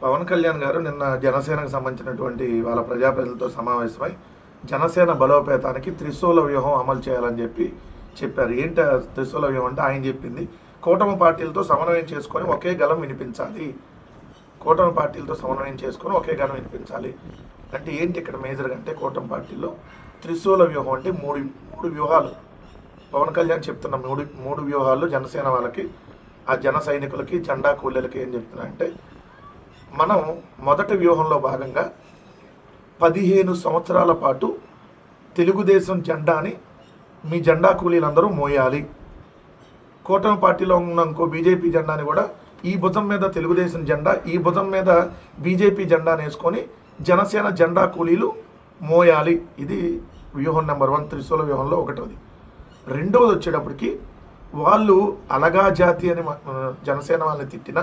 పవన్ కళ్యాణ్ గారు నిన్న జనసేనకు సంబంధించినటువంటి వాళ్ళ ప్రజాప్రతినిధులతో సమావేశమై జనసేన బలోపేతానికి త్రిశూల వ్యూహం అమలు చేయాలని చెప్పారు. ఏంటి త్రిశూల వ్యూహం అంటే ఆయన చెప్పింది కూటమి పార్టీలతో సమన్వయం చేసుకొని ఒకే గలం వినిపించాలి. కూటమి పార్టీలతో సమన్వయం చేసుకొని ఒకే గలం వినిపించాలి అంటే ఏంటి ఇక్కడ మేజర్గా అంటే కూటమి పార్టీలో త్రిశూల వ్యూహం అంటే మూడు వ్యూహాలు పవన్ కళ్యాణ్ చెప్తున్న మూడు వ్యూహాలు జనసేన వాళ్ళకి ఆ జన సైనికులకి జెండా కూలీలకి ఏం చెప్తున్నారంటే మనం మొదటి వ్యూహంలో భాగంగా 15 సంవత్సరాల పాటు తెలుగుదేశం జెండాని మీ జెండా కూలీలందరూ మోయాలి. కూటమి పార్టీలో ఉన్న ఇంకో బీజేపీ జెండాని కూడా ఈ భుజం మీద తెలుగుదేశం జెండా, ఈ భుజం మీద బీజేపీ జెండాని వేసుకొని జనసేన జెండా కూలీలు మోయాలి. ఇది వ్యూహం నెంబర్ 1 త్రిశూల వ్యూహంలో ఒకటోది. రెండవది వచ్చేటప్పటికి వాళ్ళు అలగా జాతి అని జనసేన వాళ్ళని తిట్టిన,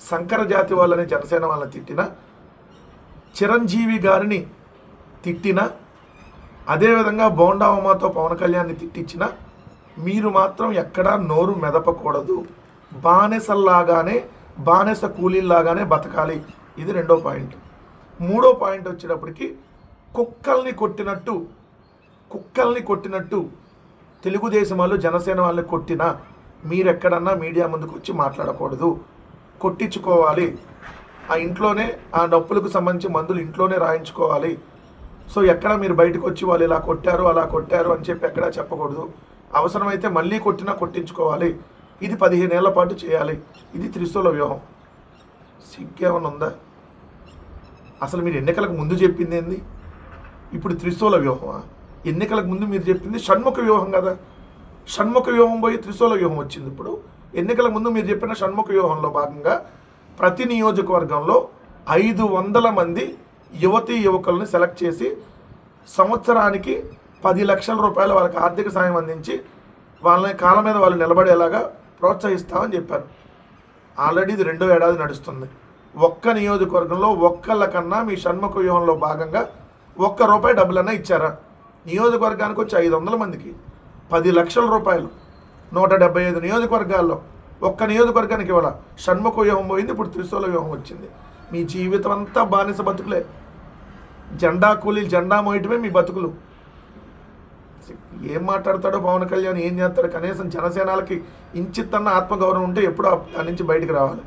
శంకర జాతి వాళ్ళని జనసేన వాళ్ళని తిట్టిన, చిరంజీవి గారిని తిట్టిన, అదేవిధంగా బోండా ఉమాతో పవన్ కళ్యాణ్ని తిట్టించిన మీరు మాత్రం ఎక్కడా నోరు మెదపకూడదు, బానిసల్లాగానే బానిస కూలీల్లాగానే బతకాలి. ఇది రెండో పాయింట్. మూడో పాయింట్ వచ్చేటప్పటికి కుక్కల్ని కొట్టినట్టు తెలుగుదేశం వాళ్ళు జనసేన వాళ్ళని కొట్టినా మీరెక్కడన్నా మీడియా ముందుకు వచ్చి మాట్లాడకూడదు, కొట్టించుకోవాలి. ఆ ఇంట్లోనే ఆ నొప్పులకు సంబంధించి మందులు ఇంట్లోనే రాయించుకోవాలి. సో ఎక్కడ మీరు బయటకు వచ్చి వాళ్ళు ఇలా కొట్టారు అలా కొట్టారు అని చెప్పి ఎక్కడా చెప్పకూడదు. అవసరమైతే మళ్ళీ కొట్టినా కొట్టించుకోవాలి. ఇది 15 ఏళ్ల పాటు చేయాలి. ఇది త్రిశూల వ్యూహం. సిగ్గేమన్నా ఉందా? అసలు మీరు ఎన్నికలకు ముందు చెప్పింది ఏంది? ఇప్పుడు త్రిశూల వ్యూహమా? ఎన్నికలకు ముందు మీరు చెప్పింది షణ్ముఖ వ్యూహం కదా. షణ్ముఖ వ్యూహం పోయి త్రిశూల వ్యూహం వచ్చింది. ఇప్పుడు ఎన్నికల ముందు మీరు చెప్పిన షణ్ముఖ వ్యూహంలో భాగంగా ప్రతి నియోజకవర్గంలో 500 మంది యువతీ యువకులను సెలెక్ట్ చేసి సంవత్సరానికి 10 లక్షల రూపాయల వాళ్ళకి ఆర్థిక సాయం అందించి వాళ్ళని కాళ్ళ మీద వాళ్ళు నిలబడేలాగా ప్రోత్సహిస్తామని చెప్పారు. ఆల్రెడీ ఇది 2వ ఏడాది నడుస్తుంది. ఒక్క నియోజకవర్గంలో ఒక్కళ్ళకన్నా మీ షణ్ముఖ వ్యూహంలో భాగంగా ₹1 డబ్బులన్నా ఇచ్చారా? నియోజకవర్గానికి వచ్చి 500 మందికి 10 లక్షల రూపాయలు 175 నియోజకవర్గాల్లో ఒక్క నియోజకవర్గానికి ఇవ్వాల. షణ్ముఖ వ్యూహం పోయింది, ఇప్పుడు త్రిశూల వ్యూహం వచ్చింది. మీ జీవితం అంతా బానిస బతుకులే. జెండా కూలీలు జెండా మోయటమే మీ బతుకులు. ఏం మాట్లాడతాడో పవన్ కళ్యాణ్, ఏం చేస్తాడో? కనీసం జనసేనలకి ఇంచిత్తన్న ఆత్మగౌరవం ఉంటే ఎప్పుడో దాని నుంచి బయటకు రావాలి.